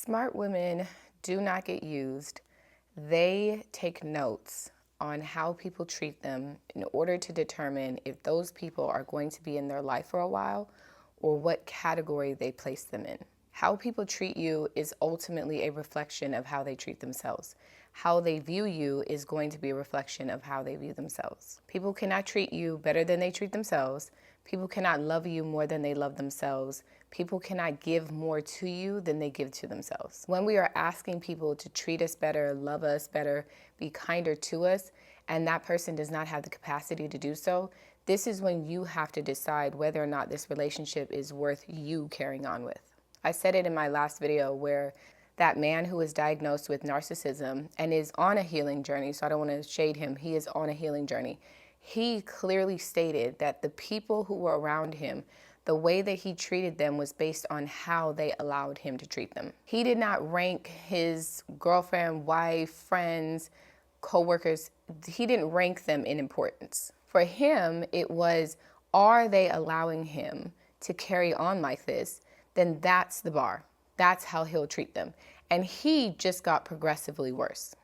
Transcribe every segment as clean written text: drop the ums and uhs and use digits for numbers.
Smart women do not get used. They take notes on how people treat them in order to determine if those people are going to be in their life for a while or what category they place them in. How people treat you is ultimately a reflection of how they treat themselves. How they view you is going to be a reflection of how they view themselves. People cannot treat you better than they treat themselves. People cannot love you more than they love themselves. People cannot give more to you than they give to themselves. When we are asking people to treat us better, love us better, be kinder to us, and that person does not have the capacity to do so, this is when you have to decide whether or not this relationship is worth you carrying on with. I said it in my last video where that man who was diagnosed with narcissism and is on a healing journey, so I don't want to shade him, he is on a healing journey. He clearly stated that the people who were around him, the way that he treated them was based on how they allowed him to treat them. He did not rank his girlfriend, wife, friends, co-workers, he didn't rank them in importance. For him, it was, are they allowing him to carry on like this? Then that's the bar. That's how he'll treat them. And he just got progressively worse.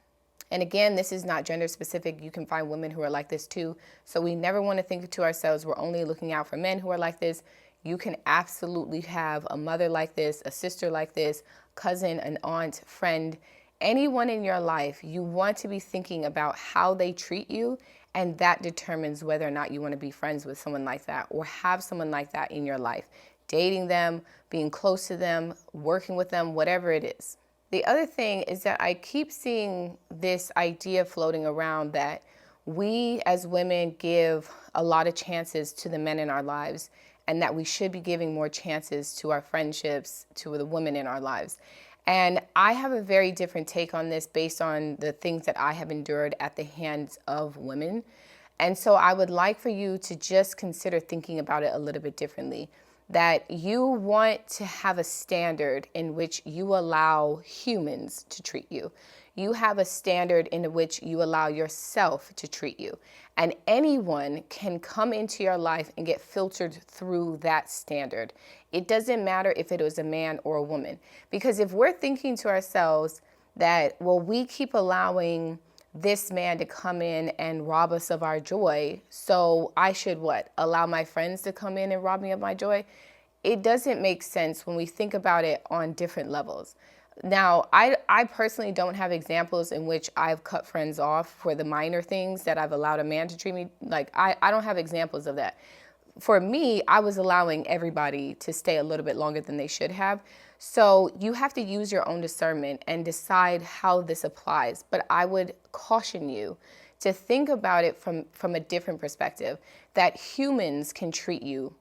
And again, this is not gender specific. You can find women who are like this too. So we never want to think to ourselves, we're only looking out for men who are like this. You can absolutely have a mother like this, a sister like this, cousin, an aunt, friend, anyone in your life. You want to be thinking about how they treat you, and that determines whether or not you want to be friends with someone like that or have someone like that in your life. Dating them, being close to them, working with them, whatever it is. The other thing is that I keep seeing this idea floating around that we as women give a lot of chances to the men in our lives, and that we should be giving more chances to our friendships, to the women in our lives. And I have a very different take on this based on the things that I have endured at the hands of women. And so I would like for you to just consider thinking about it a little bit differently. That you want to have a standard in which you allow humans to treat you. You have a standard in which you allow yourself to treat you. And anyone can come into your life and get filtered through that standard. It doesn't matter if it was a man or a woman. Because if we're thinking to ourselves that, well, we keep allowing this man to come in and rob us of our joy, so I should what? Allow my friends to come in and rob me of my joy? It doesn't make sense when we think about it on different levels. Now, I personally don't have examples in which I've cut friends off for the minor things that I've allowed a man to treat me. Like, I don't have examples of that. For me, I was allowing everybody to stay a little bit longer than they should have. So you have to use your own discernment and decide how this applies. But I would caution you to think about it from a different perspective, that humans can treat you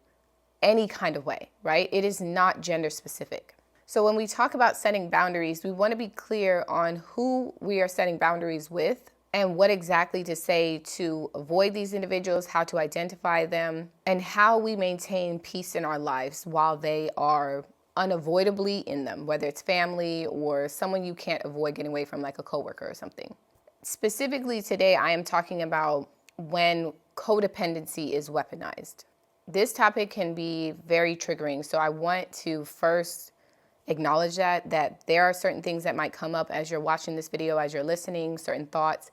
any kind of way, right? It is not gender specific. So when we talk about setting boundaries, we want to be clear on who we are setting boundaries with and what exactly to say to avoid these individuals, how to identify them, and how we maintain peace in our lives while they are unavoidably in them, whether it's family or someone you can't avoid getting away from, like a coworker or something. Specifically today, I am talking about when codependency is weaponized. This topic can be very triggering, so I want to first acknowledge that there are certain things that might come up as you're watching this video, as you're listening, certain thoughts,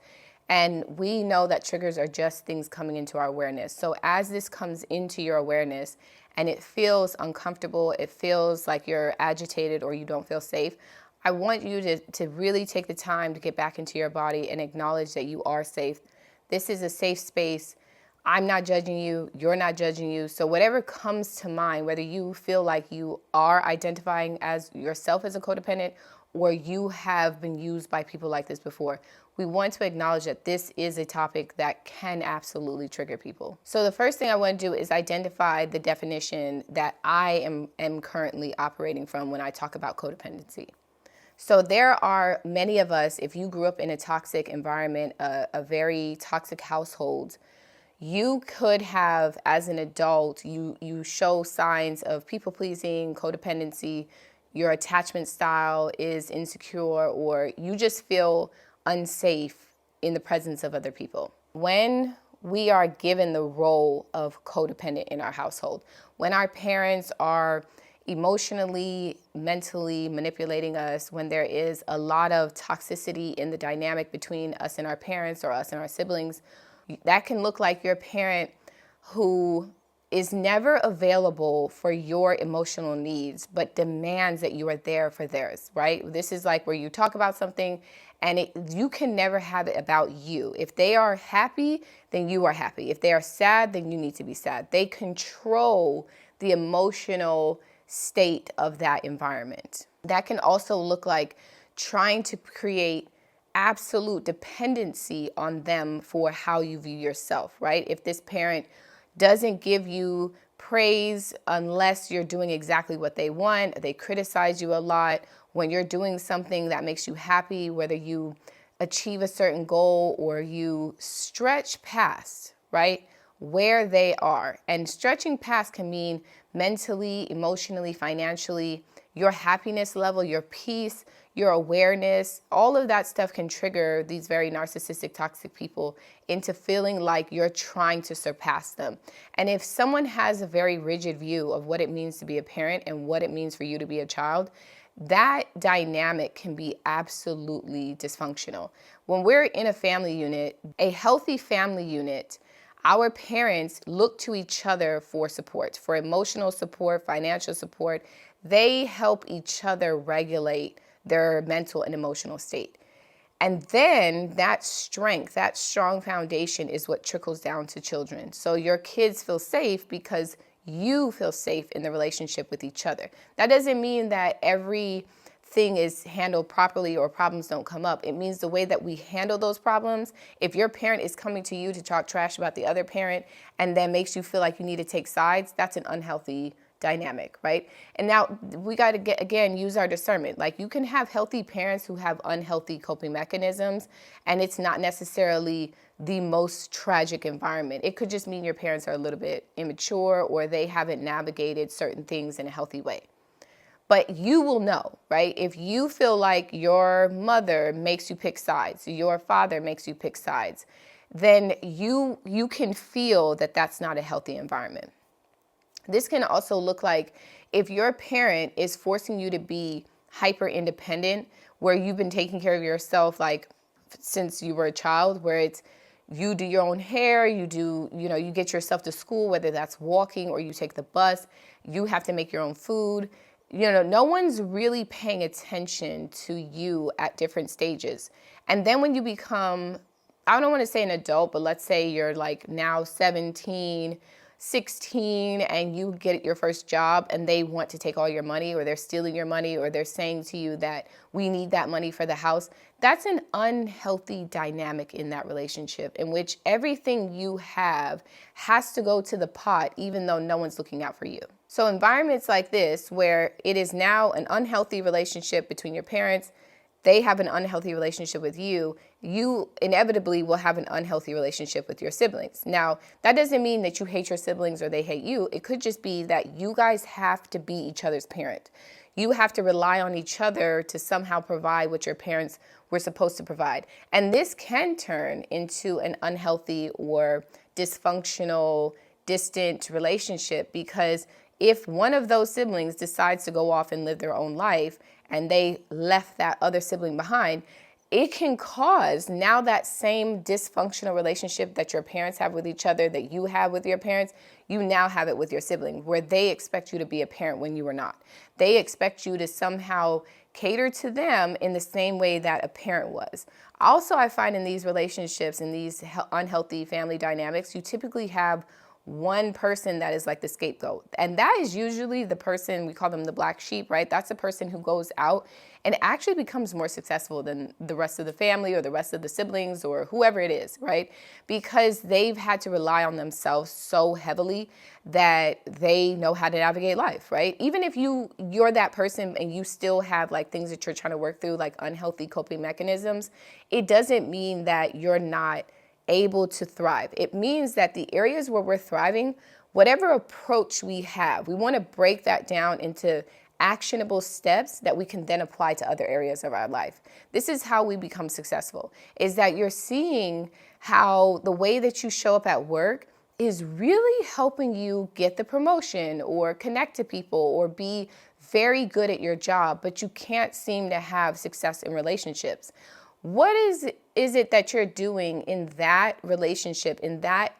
and we know that triggers are just things coming into our awareness. So as this comes into your awareness and it feels uncomfortable, it feels like you're agitated or you don't feel safe, I want you to really take the time to get back into your body and acknowledge that you are safe. This is a safe space. I'm not judging you, you're not judging you. So whatever comes to mind, whether you feel like you are identifying as yourself as a codependent or you have been used by people like this before, we want to acknowledge that this is a topic that can absolutely trigger people. So the first thing I want to do is identify the definition that I am currently operating from when I talk about codependency. So there are many of us, if you grew up in a toxic environment, a very toxic household, you could have, as an adult, you show signs of people pleasing, codependency, your attachment style is insecure, or you just feel unsafe in the presence of other people. When we are given the role of codependent in our household, when our parents are emotionally, mentally manipulating us, when there is a lot of toxicity in the dynamic between us and our parents or us and our siblings, that can look like your parent who is never available for your emotional needs, but demands that you are there for theirs, right? This is like where you talk about something and you can never have it about you. If they are happy, then you are happy. If they are sad, then you need to be sad. They control the emotional state of that environment. That can also look like trying to create absolute dependency on them for how you view yourself, right? If this parent doesn't give you praise unless you're doing exactly what they want, they criticize you a lot. When you're doing something that makes you happy, whether you achieve a certain goal or you stretch past, right, where they are. And stretching past can mean mentally, emotionally, financially, your happiness level, your peace, your awareness, all of that stuff can trigger these very narcissistic, toxic people into feeling like you're trying to surpass them. And if someone has a very rigid view of what it means to be a parent and what it means for you to be a child, that dynamic can be absolutely dysfunctional. When we're in a family unit, a healthy family unit, our parents look to each other for support, for emotional support, financial support. They help each other regulate their mental and emotional state. And then that strength, that strong foundation is what trickles down to children. So your kids feel safe because you feel safe in the relationship with each other. That doesn't mean that everything is handled properly or problems don't come up. It means the way that we handle those problems. If your parent is coming to you to talk trash about the other parent and then makes you feel like you need to take sides, that's an unhealthy dynamic, right? And now we got to again use our discernment. Like, you can have healthy parents who have unhealthy coping mechanisms, and it's not necessarily the most tragic environment. It could just mean your parents are a little bit immature or they haven't navigated certain things in a healthy way. But you will know, right? If you feel like your mother makes you pick sides, your father makes you pick sides, then you can feel that that's not a healthy environment. This can also look like if your parent is forcing you to be hyper independent, where you've been taking care of yourself like since you were a child, where it's you do your own hair, you get yourself to school, whether that's walking or you take the bus, you have to make your own food. No one's really paying attention to you at different stages. And then when you become, I don't want to say an adult, but let's say you're like now 17, 16 and you get your first job and they want to take all your money, or they're stealing your money, or they're saying to you that we need that money for the house. That's an unhealthy dynamic in that relationship, in which everything you have has to go to the pot, even though no one's looking out for you. So environments like this, where it is now an unhealthy relationship between your parents, they have an unhealthy relationship with you, you inevitably will have an unhealthy relationship with your siblings. Now, that doesn't mean that you hate your siblings or they hate you. It could just be that you guys have to be each other's parent. You have to rely on each other to somehow provide what your parents were supposed to provide. And this can turn into an unhealthy or dysfunctional, distant relationship, because if one of those siblings decides to go off and live their own life and they left that other sibling behind, it can cause now that same dysfunctional relationship that your parents have with each other, that you have with your parents, you now have it with your sibling, where they expect you to be a parent when you are not. They expect you to somehow cater to them in the same way that a parent was. Also, I find in these relationships, in these unhealthy family dynamics, you typically have one person that is like the scapegoat. And that is usually the person, we call them the black sheep, right? That's the person who goes out and actually becomes more successful than the rest of the family or the rest of the siblings or whoever it is, right? Because they've had to rely on themselves so heavily that they know how to navigate life, right? Even if you're that person and you still have like things that you're trying to work through, like unhealthy coping mechanisms, it doesn't mean that you're not able to thrive. It means that the areas where we're thriving, whatever approach we have, we want to break that down into actionable steps that we can then apply to other areas of our life. This is how we become successful, is that you're seeing how the way that you show up at work is really helping you get the promotion or connect to people or be very good at your job, but you can't seem to have success in relationships. What is it that you're doing in that relationship, in that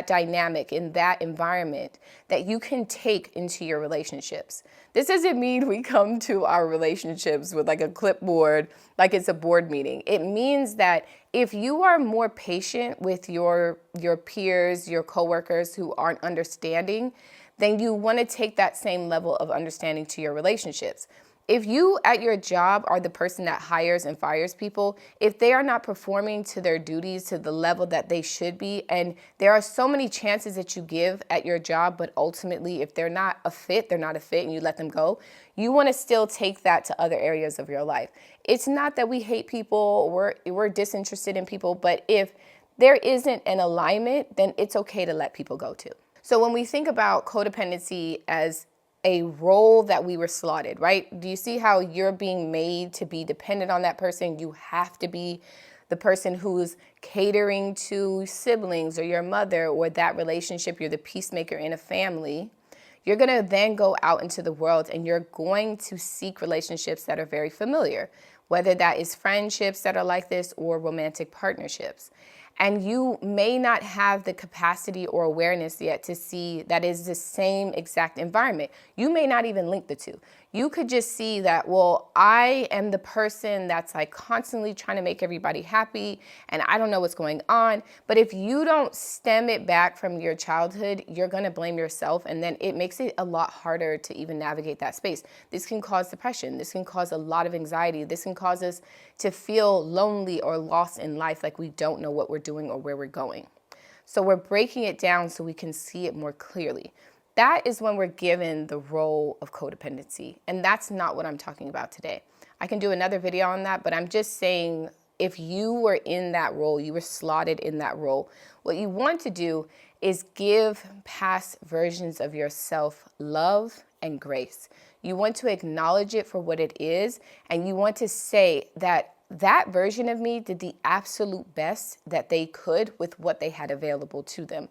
dynamic, in that environment that you can take into your relationships? This doesn't mean we come to our relationships with like a clipboard, like it's a board meeting. It means that if you are more patient with your peers, your coworkers who aren't understanding, then you want to take that same level of understanding to your relationships. If you at your job are the person that hires and fires people, if they are not performing to their duties to the level that they should be, and there are so many chances that you give at your job, but ultimately if they're not a fit, they're not a fit and you let them go, you want to still take that to other areas of your life. It's not that we hate people, we're disinterested in people, but if there isn't an alignment, then it's okay to let people go too. So when we think about codependency as a role that we were slotted, right? Do you see how you're being made to be dependent on that person? You have to be the person who's catering to siblings or your mother or that relationship. You're the peacemaker in a family. You're going to then go out into the world and you're going to seek relationships that are very familiar, whether that is friendships that are like this or romantic partnerships. And you may not have the capacity or awareness yet to see that is the same exact environment. You may not even link the two. You could just see that, well, I am the person that's like constantly trying to make everybody happy and I don't know what's going on. But if you don't stem it back from your childhood, you're going to blame yourself. And then it makes it a lot harder to even navigate that space. This can cause depression. This can cause a lot of anxiety. This can cause us to feel lonely or lost in life, like we don't know what we're doing or where we're going. So we're breaking it down so we can see it more clearly. That is when we're given the role of codependency. And that's not what I'm talking about today. I can do another video on that, but I'm just saying if you were in that role, you were slotted in that role, what you want to do is give past versions of yourself love and grace. You want to acknowledge it for what it is, and you want to say that that version of me did the absolute best that they could with what they had available to them.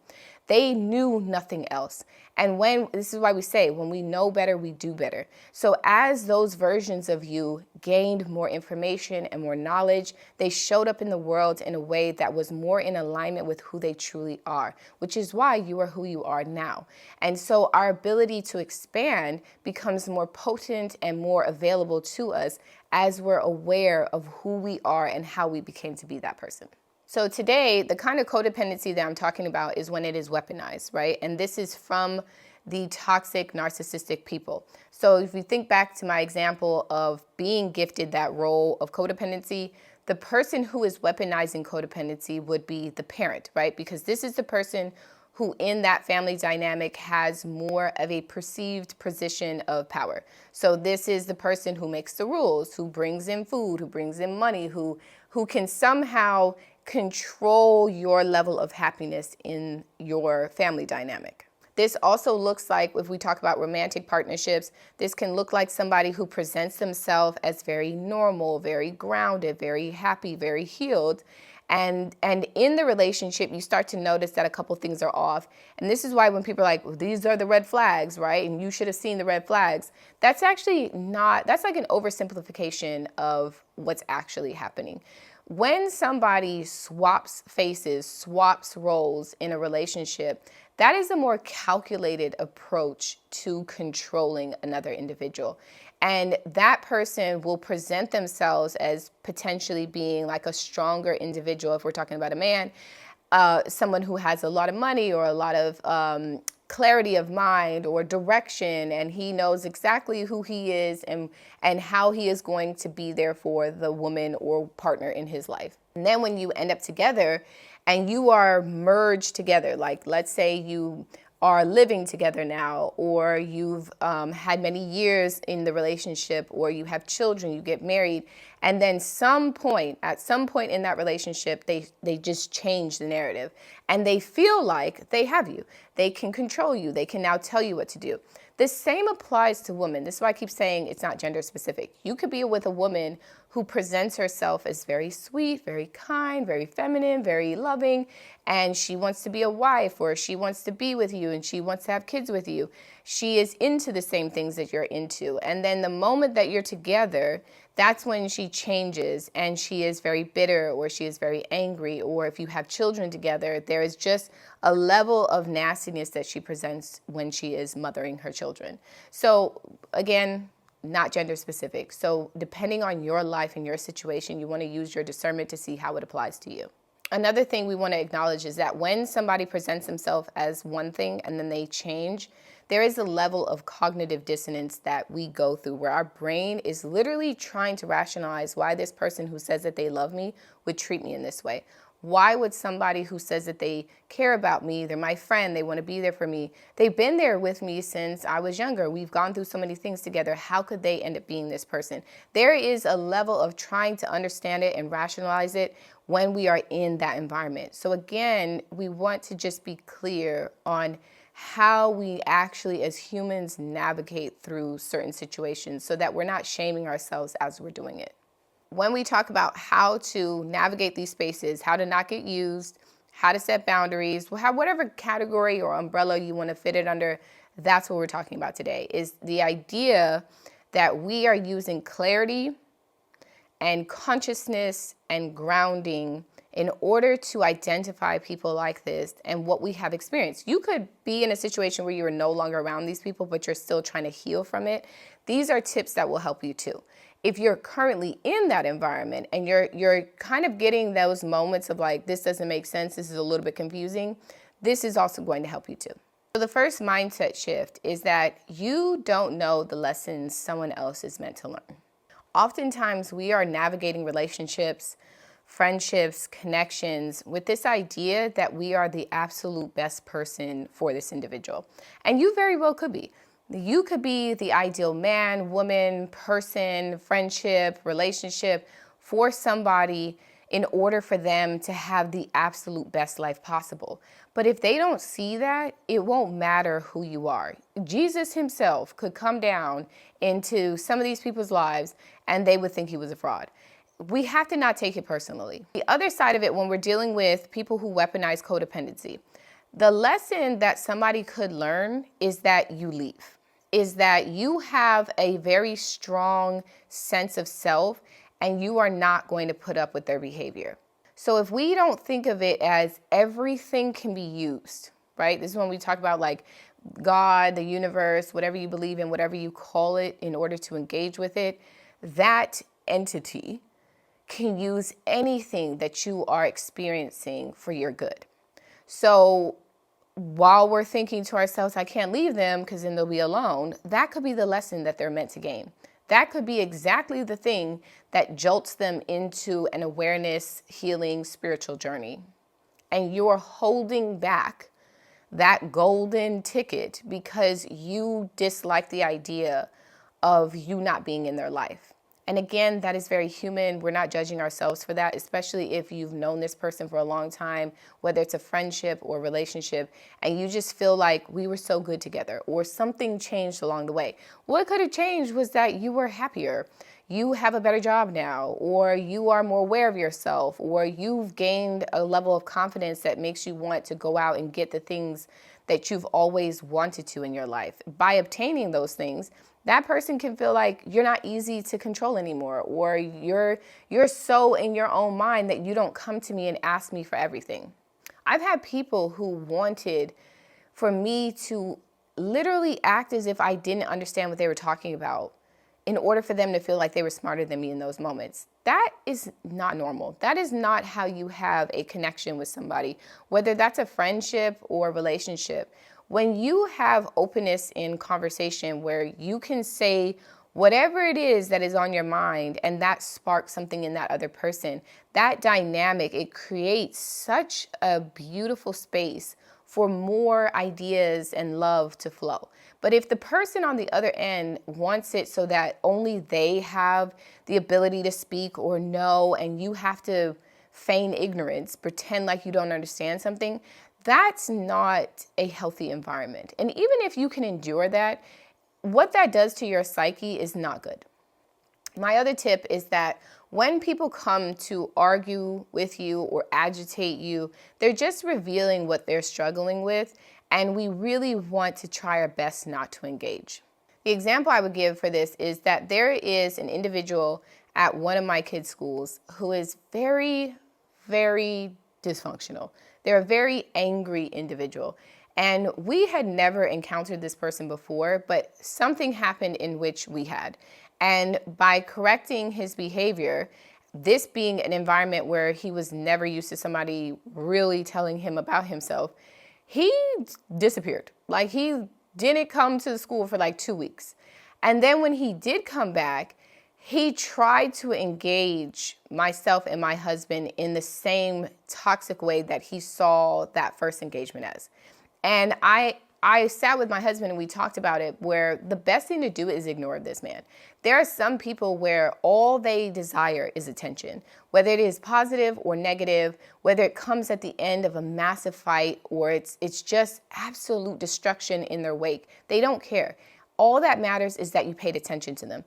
They knew nothing else. And this is why we say, when we know better, we do better. So as those versions of you gained more information and more knowledge, they showed up in the world in a way that was more in alignment with who they truly are, which is why you are who you are now. And so our ability to expand becomes more potent and more available to us as we're aware of who we are and how we became to be that person. So today, the kind of codependency that I'm talking about is when it is weaponized, right? And this is from the toxic, narcissistic people. So if you think back to my example of being gifted that role of codependency, the person who is weaponizing codependency would be the parent, right? Because this is the person who in that family dynamic has more of a perceived position of power. So this is the person who makes the rules, who brings in food, who brings in money, who can somehow control your level of happiness in your family dynamic. This also looks like, if we talk about romantic partnerships, this can look like somebody who presents themselves as very normal, very grounded, very happy, very healed. And in the relationship, you start to notice that a couple things are off. And this is why when people are like, well, these are the red flags, right? And you should have seen the red flags. That's actually not, that's like an oversimplification of what's actually happening. When somebody swaps faces, swaps roles in a relationship, that is a more calculated approach to controlling another individual. And that person will present themselves as potentially being like a stronger individual. If we're talking about a man, someone who has a lot of money or a lot of clarity of mind or direction, and he knows exactly who he is and how he is going to be there for the woman or partner in his life. And then when you end up together and you are merged together, like let's say you are living together now, or you've had many years in the relationship, or you have children, you get married, and then at some point in that relationship, they just change the narrative and they feel like they have you. They can control you. They can now tell you what to do. The same applies to women. This is why I keep saying it's not gender specific. You could be with a woman who presents herself as very sweet, very kind, very feminine, very loving, and she wants to be a wife, or she wants to be with you and she wants to have kids with you. She is into the same things that you're into. And then the moment that you're together, that's when she changes and she is very bitter, or she is very angry, or if you have children together, there is just a level of nastiness that she presents when she is mothering her children. So again, not gender specific. So depending on your life and your situation, you want to use your discernment to see how it applies to you. Another thing we want to acknowledge is that when somebody presents themselves as one thing and then they change, there is a level of cognitive dissonance that we go through where our brain is literally trying to rationalize why this person who says that they love me would treat me in this way. Why would somebody who says that they care about me, they're my friend, they want to be there for me, they've been there with me since I was younger, we've gone through so many things together, how could they end up being this person? There is a level of trying to understand it and rationalize it when we are in that environment. So again, we want to just be clear on how we actually as humans navigate through certain situations so that we're not shaming ourselves as we're doing it. When we talk about how to navigate these spaces, how to not get used, how to set boundaries, whatever category or umbrella you want to fit it under, that's what we're talking about today, is the idea that we are using clarity and consciousness and grounding in order to identify people like this and what we have experienced. You could be in a situation where you are no longer around these people, but you're still trying to heal from it. These are tips that will help you too. If you're currently in that environment and you're kind of getting those moments of like, this doesn't make sense, this is a little bit confusing, this is also going to help you too. So the first mindset shift is that you don't know the lessons someone else is meant to learn. Oftentimes we are navigating relationships, friendships, connections with this idea that we are the absolute best person for this individual. And you very well could be. You could be the ideal man, woman, person, friendship, relationship for somebody in order for them to have the absolute best life possible. But if they don't see that, it won't matter who you are. Jesus himself could come down into some of these people's lives and they would think he was a fraud. We have to not take it personally. The other side of it, when we're dealing with people who weaponize codependency, the lesson that somebody could learn is that you leave, is that you have a very strong sense of self and you are not going to put up with their behavior. So if we don't think of it as everything can be used, right? This is when we talk about like God, the universe, whatever you believe in, whatever you call it in order to engage with it, that entity can use anything that you are experiencing for your good. So while we're thinking to ourselves, I can't leave them because then they'll be alone, that could be the lesson that they're meant to gain. That could be exactly the thing that jolts them into an awareness, healing, spiritual journey. And you're holding back that golden ticket because you dislike the idea of you not being in their life. And again, that is very human. We're not judging ourselves for that, especially if you've known this person for a long time, whether it's a friendship or relationship, and you just feel like we were so good together or something changed along the way. What could have changed was that you were happier. You have a better job now, or you are more aware of yourself, or you've gained a level of confidence that makes you want to go out and get the things that you've always wanted to in your life. By obtaining those things, that person can feel like you're not easy to control anymore, or you're so in your own mind that you don't come to me and ask me for everything. I've had people who wanted for me to literally act as if I didn't understand what they were talking about in order for them to feel like they were smarter than me in those moments. That is not normal. That is not how you have a connection with somebody, whether that's a friendship or relationship. When you have openness in conversation where you can say whatever it is that is on your mind and that sparks something in that other person, that dynamic, it creates such a beautiful space for more ideas and love to flow. But if the person on the other end wants it so that only they have the ability to speak or know, and you have to feign ignorance, pretend like you don't understand something, that's not a healthy environment. And even if you can endure that, what that does to your psyche is not good. My other tip is that when people come to argue with you or agitate you, they're just revealing what they're struggling with, and we really want to try our best not to engage. The example I would give for this is that there is an individual at one of my kids' schools who is very, very dysfunctional. They're a very angry individual. And we had never encountered this person before, but something happened in which we had. And by correcting his behavior, this being an environment where he was never used to somebody really telling him about himself, he disappeared. Like, he didn't come to the school for like 2 weeks. And then when he did come back, he tried to engage myself and my husband in the same toxic way that he saw that first engagement as. And I sat with my husband and we talked about it, where the best thing to do is ignore this man. There are some people where all they desire is attention, whether it is positive or negative, whether it comes at the end of a massive fight or it's just absolute destruction in their wake. They don't care. All that matters is that you paid attention to them.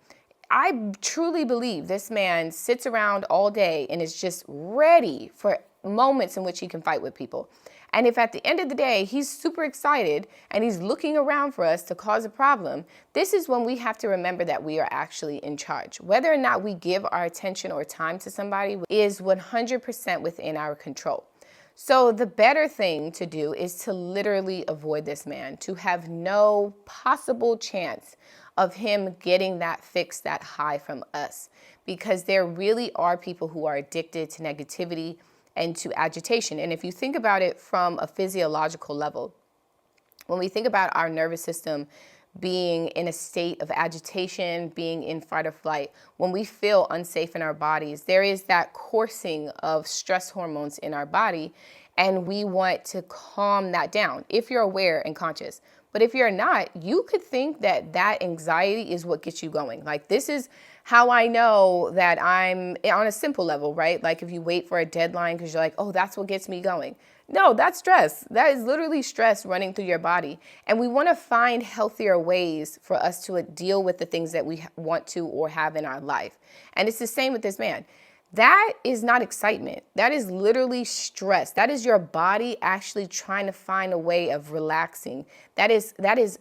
I truly believe this man sits around all day and is just ready for moments in which he can fight with people. And if at the end of the day, he's super excited and he's looking around for us to cause a problem, this is when we have to remember that we are actually in charge. Whether or not we give our attention or time to somebody is 100% within our control. So the better thing to do is to literally avoid this man, to have no possible chance of him getting that fix, that high from us, because there really are people who are addicted to negativity and to agitation. And if you think about it from a physiological level, when we think about our nervous system being in a state of agitation, being in fight or flight, when we feel unsafe in our bodies, there is that coursing of stress hormones in our body, and we want to calm that down if you're aware and conscious. But if you're not, you could think that that anxiety is what gets you going. Like, this is how I know that I'm on a simple level, right? Like, if you wait for a deadline because you're like, oh, that's what gets me going. No, that's stress. That is literally stress running through your body. And we want to find healthier ways for us to deal with the things that we want to or have in our life. And it's the same with this man. That is not excitement. That is literally stress. That is your body actually trying to find a way of relaxing. That is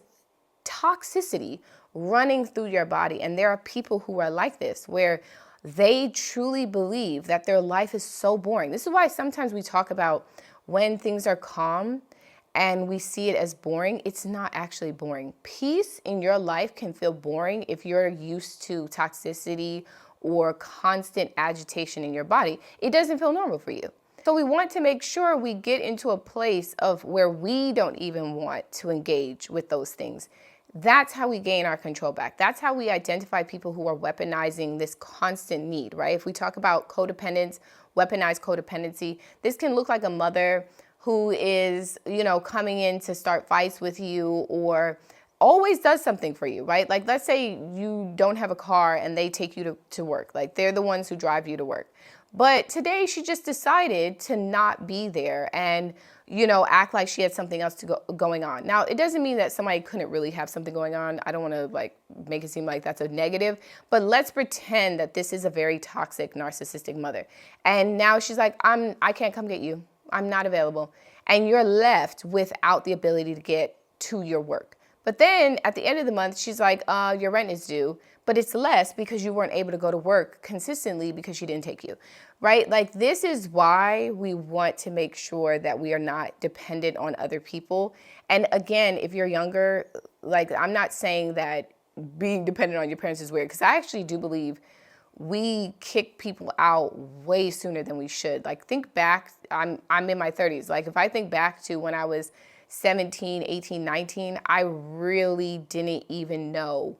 toxicity running through your body. And there are people who are like this, where they truly believe that their life is so boring. This is why sometimes we talk about when things are calm and we see it as boring. It's not actually boring. Peace in your life can feel boring if you're used to toxicity or constant agitation in your body. It doesn't feel normal for you. So we want to make sure we get into a place of where we don't even want to engage with those things. That's how we gain our control back. That's how we identify people who are weaponizing this constant need, right? If we talk about codependence, weaponized codependency, this can look like a mother who is, coming in to start fights with you or always does something for you, right? Like, let's say you don't have a car and they take you to work. Like, they're the ones who drive you to work. But today she just decided to not be there and, act like she had something else going on. Now, it doesn't mean that somebody couldn't really have something going on. I don't want to make it seem like that's a negative, but let's pretend that this is a very toxic, narcissistic mother. And now she's like, I can't come get you. I'm not available. And you're left without the ability to get to your work. But then at the end of the month, she's like, your rent is due, but it's less because you weren't able to go to work consistently because she didn't take you, right? Like, this is why we want to make sure that we are not dependent on other people. And again, if you're younger, I'm not saying that being dependent on your parents is weird, because I actually do believe we kick people out way sooner than we should. Like, think back, I'm in my 30s. Like, if I think back to when I was 17, 18, 19, I really didn't even know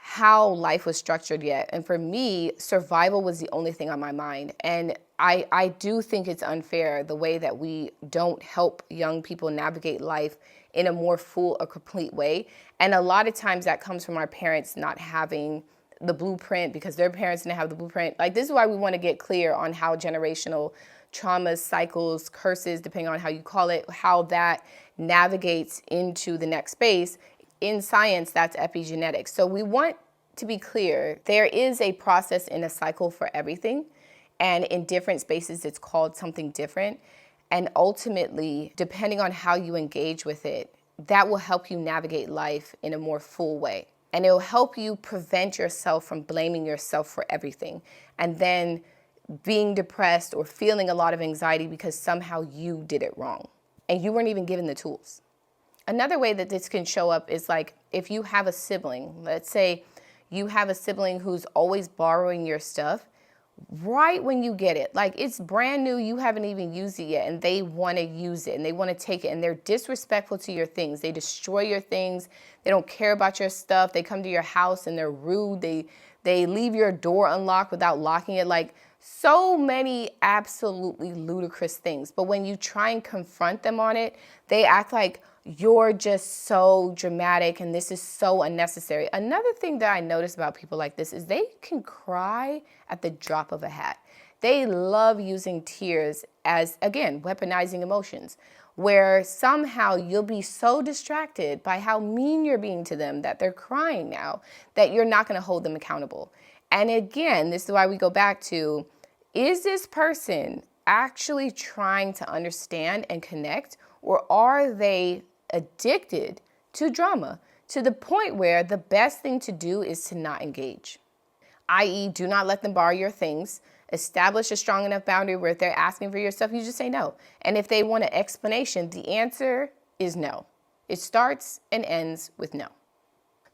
how life was structured yet. And for me, survival was the only thing on my mind. And I do think it's unfair the way that we don't help young people navigate life in a more full or complete way. And a lot of times that comes from our parents not having the blueprint because their parents didn't have the blueprint. Like, this is why we want to get clear on how generational traumas, cycles, curses, depending on how you call it, how that navigates into the next space. In science, that's epigenetics. So we want to be clear, there is a process in a cycle for everything. And in different spaces, it's called something different. And ultimately, depending on how you engage with it, that will help you navigate life in a more full way. And it will help you prevent yourself from blaming yourself for everything. And then being depressed or feeling a lot of anxiety because somehow you did it wrong and you weren't even given the tools. Another way that this can show up is like if you have a sibling, let's say you have a sibling who's always borrowing your stuff right when you get it, like it's brand new, you haven't even used it yet, and they want to use it and they want to take it, and they're disrespectful to your things. They destroy your things. They don't care about your stuff. They come to your house and they're rude. They leave your door unlocked without locking it. Like, so many absolutely ludicrous things. But when you try and confront them on it, they act like you're just so dramatic and this is so unnecessary. Another thing that I notice about people like this is they can cry at the drop of a hat. They love using tears as, again, weaponizing emotions, where somehow you'll be so distracted by how mean you're being to them that they're crying now that you're not going to hold them accountable. And again, this is why we go back to, is this person actually trying to understand and connect, or are they addicted to drama to the point where the best thing to do is to not engage? I.e., do not let them borrow your things. Establish a strong enough boundary where if they're asking for your stuff, you just say no. And if they want an explanation, the answer is no. It starts and ends with no.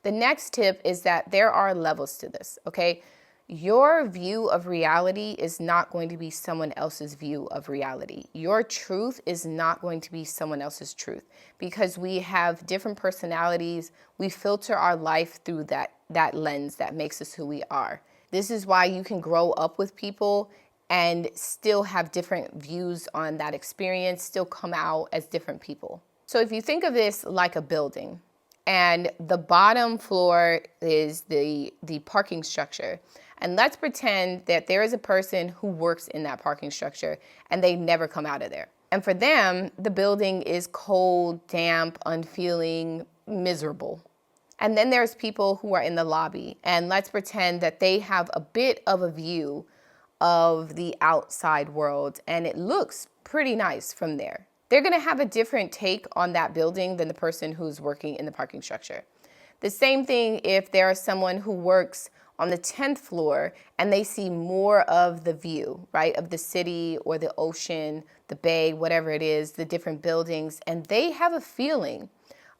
The next tip is that there are levels to this, okay? Your view of reality is not going to be someone else's view of reality. Your truth is not going to be someone else's truth, because we have different personalities. We filter our life through that lens that makes us who we are. This is why you can grow up with people and still have different views on that experience, still come out as different people. So if you think of this like a building, and the bottom floor is the parking structure. And let's pretend that there is a person who works in that parking structure and they never come out of there. And for them, the building is cold, damp, unfeeling, miserable. And then there's people who are in the lobby. And let's pretend that they have a bit of a view of the outside world and it looks pretty nice from there. They're going to have a different take on that building than the person who's working in the parking structure. The same thing if there is someone who works on the 10th floor and they see more of the view, right, of the city or the ocean, the bay, whatever it is, the different buildings, and they have a feeling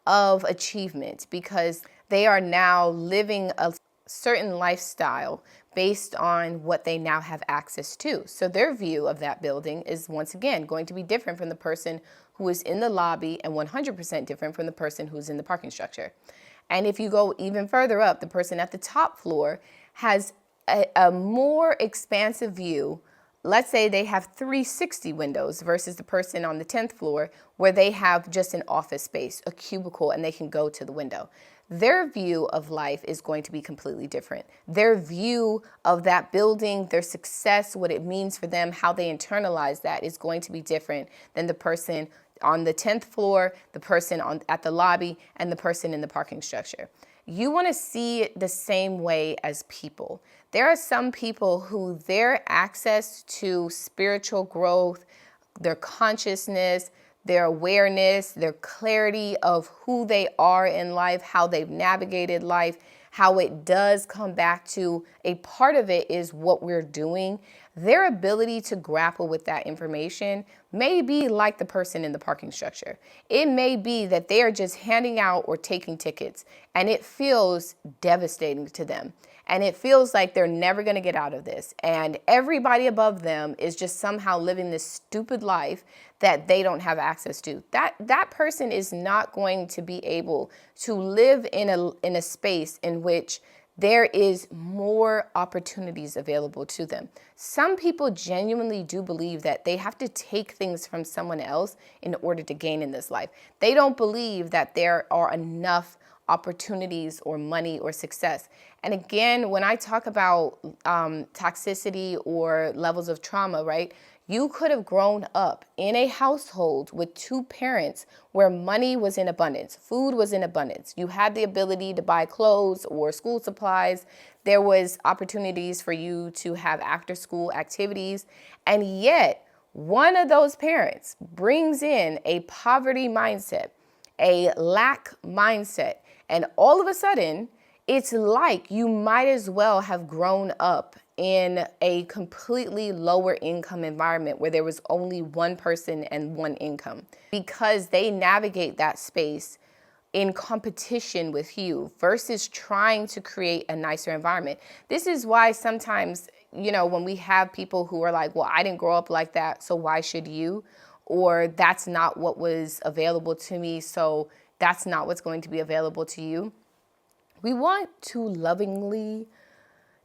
of achievement because they are now living a certain lifestyle based on what they now have access to. So their view of that building is once again going to be different from the person who is in the lobby and 100% different from the person who's in the parking structure. And if you go even further up, the person at the top floor has a more expansive view. Let's say they have 360 windows versus the person on the 10th floor where they have just an office space, a cubicle, and they can go to the window. Their view of life is going to be completely different. Their view of that building, their success, what it means for them, how they internalize that is going to be different than the person on the 10th floor, the person at the lobby, and the person in the parking structure. You want to see it the same way as people. There are some people who their access to spiritual growth, their consciousness, their awareness, their clarity of who they are in life, how they've navigated life, how it does come back to a part of it is what we're doing. Their ability to grapple with that information may be like the person in the parking structure. It may be that they are just handing out or taking tickets and it feels devastating to them. And it feels like they're never going to get out of this. And everybody above them is just somehow living this stupid life that they don't have access to. That person is not going to be able to live in a space in which there is more opportunities available to them. Some people genuinely do believe that they have to take things from someone else in order to gain in this life. They don't believe that there are enough opportunities or money or success. And again, when I talk about toxicity or levels of trauma, right? You could have grown up in a household with two parents where money was in abundance, food was in abundance. You had the ability to buy clothes or school supplies. There was opportunities for you to have after school activities. And yet, one of those parents brings in a poverty mindset, a lack mindset, and all of a sudden, it's like you might as well have grown up in a completely lower income environment where there was only one person and one income, because they navigate that space in competition with you versus trying to create a nicer environment. This is why sometimes, when we have people who are like, well, I didn't grow up like that, so why should you? Or that's not what was available to me, so that's not what's going to be available to you. We want to lovingly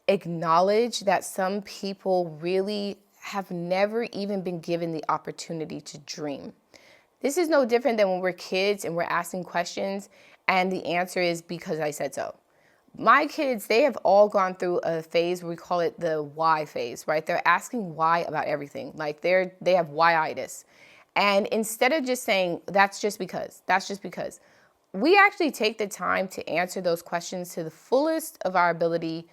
acknowledge that some people really have never even been given the opportunity to dream. This is no different than when we're kids and we're asking questions and the answer is because I said so. My kids, they have all gone through a phase where we call it the why phase, right? They're asking why about everything. Like they have why-itis. And instead of just saying, that's just because, we actually take the time to answer those questions to the fullest of our ability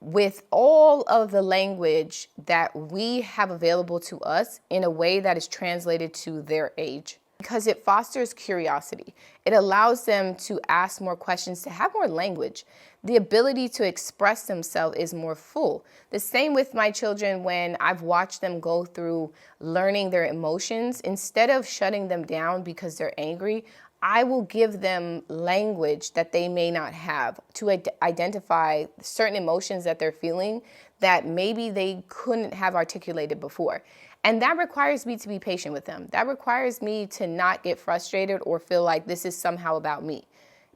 with all of the language that we have available to us in a way that is translated to their age. Because it fosters curiosity. It allows them to ask more questions, to have more language. The ability to express themselves is more full. The same with my children when I've watched them go through learning their emotions. Instead of shutting them down because they're angry, I will give them language that they may not have to identify certain emotions that they're feeling that maybe they couldn't have articulated before. And that requires me to be patient with them. That requires me to not get frustrated or feel like this is somehow about me,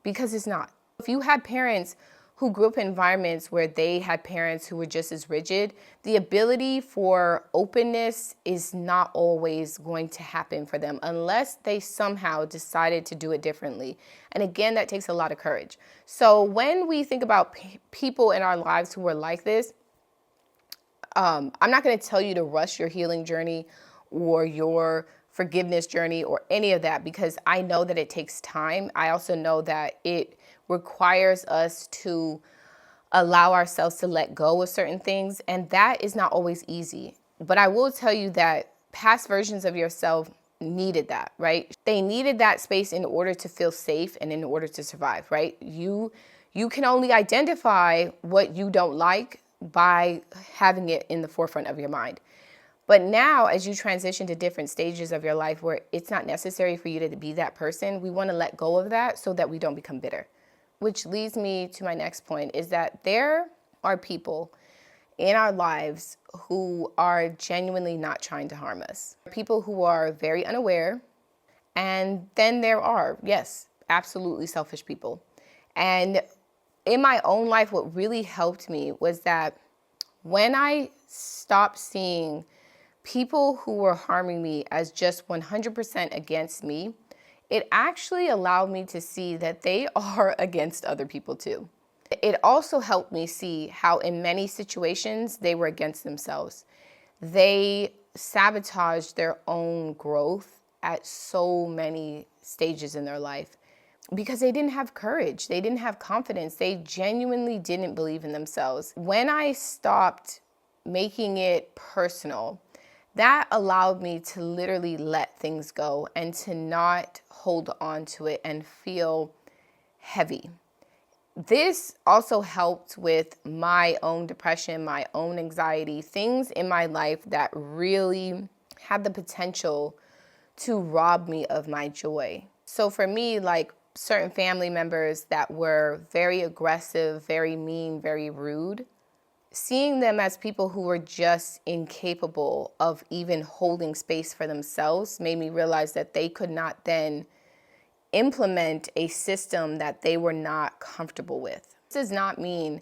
because it's not. If you had parents who grew up in environments where they had parents who were just as rigid, the ability for openness is not always going to happen for them unless they somehow decided to do it differently. And again, that takes a lot of courage. So when we think about people in our lives who are like this, I'm not going to tell you to rush your healing journey or your forgiveness journey or any of that, because I know that it takes time. I also know that it requires us to allow ourselves to let go of certain things, and that is not always easy. But I will tell you that past versions of yourself needed that, right? They needed that space in order to feel safe and in order to survive, right? You can only identify what you don't like by having it in the forefront of your mind. But now, as you transition to different stages of your life where it's not necessary for you to be that person, we want to let go of that so that we don't become bitter. Which leads me to my next point, is that there are people in our lives who are genuinely not trying to harm us. People who are very unaware. And then there are, yes, absolutely selfish people. And in my own life, what really helped me was that when I stopped seeing people who were harming me as just 100% against me, it actually allowed me to see that they are against other people too. It also helped me see how in many situations they were against themselves. They sabotaged their own growth at so many stages in their life because they didn't have courage. They didn't have confidence. They genuinely didn't believe in themselves. When I stopped making it personal, that allowed me to literally let things go and to not hold on to it and feel heavy. This also helped with my own depression, my own anxiety, things in my life that really had the potential to rob me of my joy. So for me, like certain family members that were very aggressive, very mean, very rude, seeing them as people who were just incapable of even holding space for themselves made me realize that they could not then implement a system that they were not comfortable with. This does not mean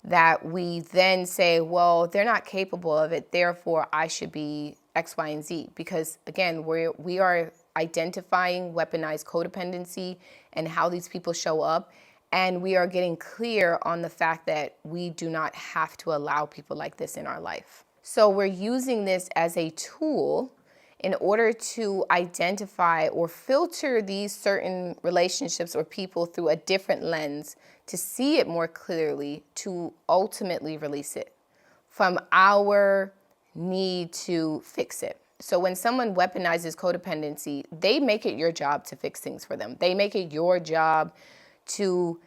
that we then say, well, they're not capable of it, therefore I should be X, Y, and Z. Because again, we are identifying weaponized codependency and how these people show up. And we are getting clear on the fact that we do not have to allow people like this in our life. So we're using this as a tool in order to identify or filter these certain relationships or people through a different lens to see it more clearly, to ultimately release it from our need to fix it. So when someone weaponizes codependency, they make it your job to fix things for them. They make it your job to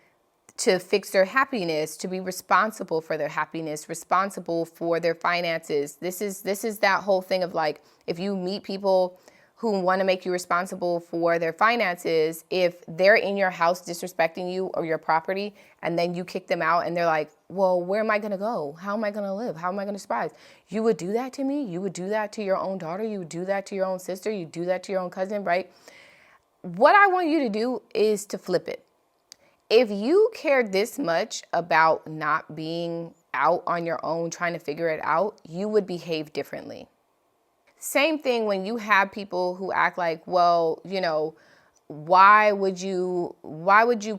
fix their happiness, to be responsible for their happiness, responsible for their finances. This is that whole thing of like, if you meet people who want to make you responsible for their finances, if they're in your house disrespecting you or your property, and then you kick them out and they're like, well, where am I going to go? How am I going to live? How am I going to survive? You would do that to me? You would do that to your own daughter? You would do that to your own sister? You do that to your own cousin, right? What I want you to do is to flip it. If you cared this much about not being out on your own, trying to figure it out, you would behave differently. Same thing when you have people who act like, well, you know, why would you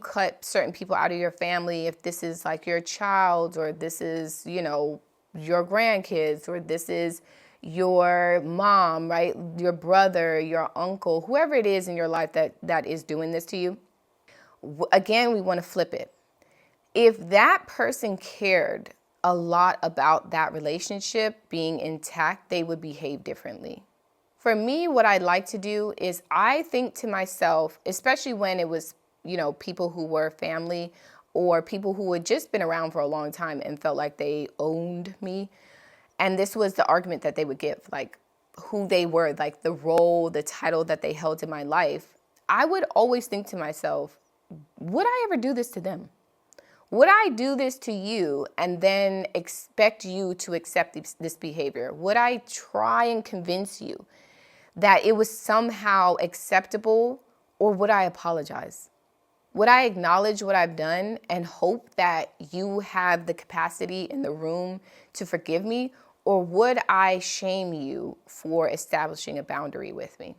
cut certain people out of your family if this is like your child, or this is, you know, your grandkids, or this is your mom, right? Your brother, your uncle, whoever it is in your life that is doing this to you. Again, we want to flip it. If that person cared a lot about that relationship being intact, they would behave differently. For me, what I'd like to do is I think to myself, especially when it was, you know, people who were family or people who had just been around for a long time and felt like they owned me. And this was the argument that they would give, like who they were, like the role, the title that they held in my life. I would always think to myself, would I ever do this to them? Would I do this to you and then expect you to accept this behavior? Would I try and convince you that it was somehow acceptable, or would I apologize? Would I acknowledge what I've done and hope that you have the capacity in the room to forgive me, or would I shame you for establishing a boundary with me?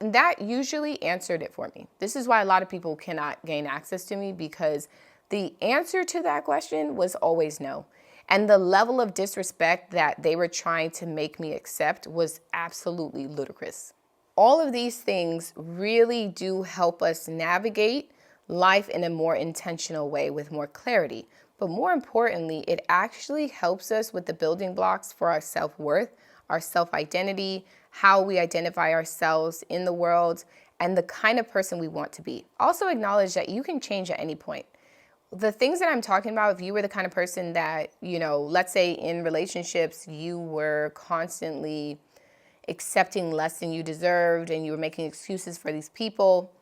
And that usually answered it for me. This is why a lot of people cannot gain access to me, because the answer to that question was always no. And the level of disrespect that they were trying to make me accept was absolutely ludicrous. All of these things really do help us navigate life in a more intentional way with more clarity. But more importantly, it actually helps us with the building blocks for our self-worth, our self-identity, how we identify ourselves in the world, and the kind of person we want to be. Also acknowledge that you can change at any point. The things that I'm talking about, if you were the kind of person that, you know, let's say in relationships, you were constantly accepting less than you deserved and you were making excuses for these people,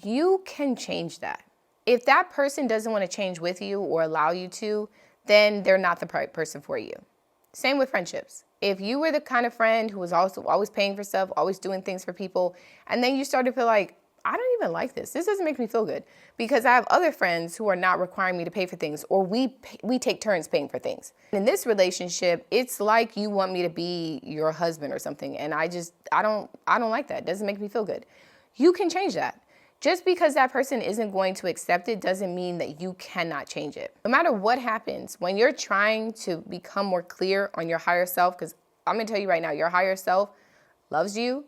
you can change that. If that person doesn't want to change with you or allow you to, then they're not the right person for you. Same with friendships. If you were the kind of friend who was also always paying for stuff, always doing things for people, and then you start to feel like, I don't even like this. This doesn't make me feel good, because I have other friends who are not requiring me to pay for things, or we take turns paying for things. In this relationship, it's like you want me to be your husband or something, and I don't like that. It doesn't make me feel good. You can change that. Just because that person isn't going to accept it doesn't mean that you cannot change it. No matter what happens, when you're trying to become more clear on your higher self, because I'm going to tell you right now, your higher self loves you,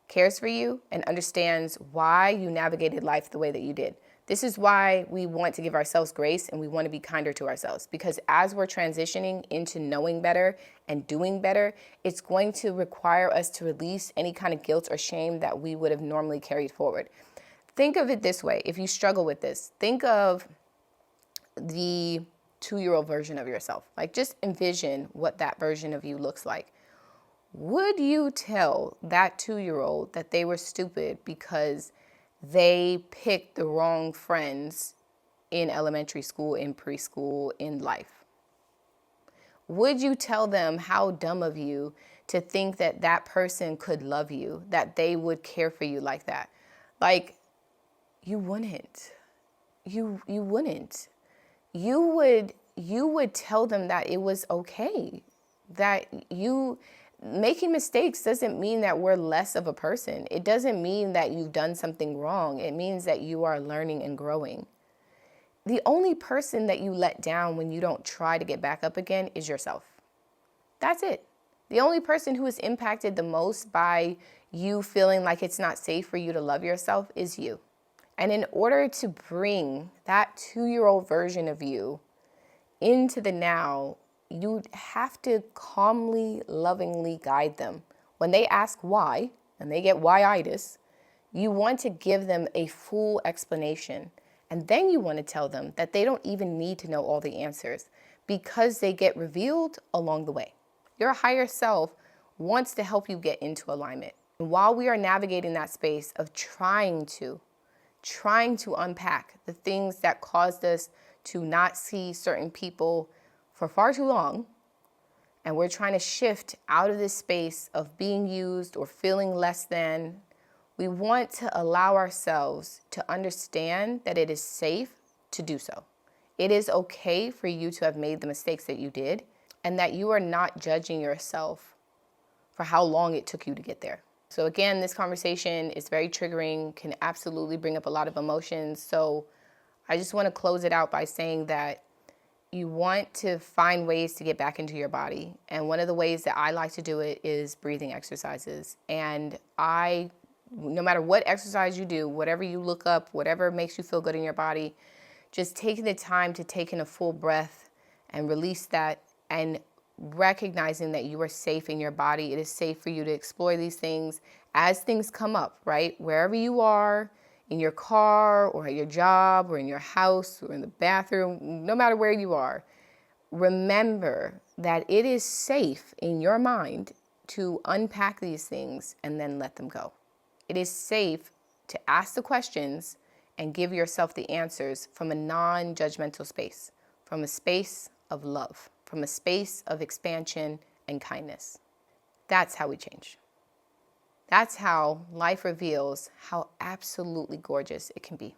cares for you, and understands why you navigated life the way that you did. This is why we want to give ourselves grace and we want to be kinder to ourselves, because as we're transitioning into knowing better and doing better, it's going to require us to release any kind of guilt or shame that we would have normally carried forward. Think of it this way. If you struggle with this, think of the 2-year-old version of yourself. Like, just envision what that version of you looks like. Would you tell that 2-year-old that they were stupid because they picked the wrong friends in elementary school, in preschool, in life? Would you tell them how dumb of you to think that that person could love you, that they would care for you like that? Like, you wouldn't. You wouldn't. You would tell them that it was okay, that Making mistakes doesn't mean that we're less of a person. It doesn't mean that you've done something wrong. It means that you are learning and growing. The only person that you let down when you don't try to get back up again is yourself. That's it. The only person who is impacted the most by you feeling like it's not safe for you to love yourself is you. And in order to bring that 2-year-old version of you into the now, you have to calmly, lovingly guide them. When they ask why, and they get why-itis, you want to give them a full explanation. And then you want to tell them that they don't even need to know all the answers because they get revealed along the way. Your higher self wants to help you get into alignment. And while we are navigating that space of trying to unpack the things that caused us to not see certain people for far too long, and we're trying to shift out of this space of being used or feeling less than, we want to allow ourselves to understand that it is safe to do so. It is okay for you to have made the mistakes that you did, and that you are not judging yourself for how long it took you to get there. So again, this conversation is very triggering, can absolutely bring up a lot of emotions. So I just want to close it out by saying that you want to find ways to get back into your body. And one of the ways that I like to do it is breathing exercises. And no matter what exercise you do, whatever you look up, whatever makes you feel good in your body, just taking the time to take in a full breath and release that, and recognizing that you are safe in your body. It is safe for you to explore these things as things come up, right? Wherever you are, in your car or at your job or in your house or in the bathroom, no matter where you are, remember that it is safe in your mind to unpack these things and then let them go. It is safe to ask the questions and give yourself the answers from a non-judgmental space, from a space of love, from a space of expansion and kindness. That's how we change. That's how life reveals how absolutely gorgeous it can be.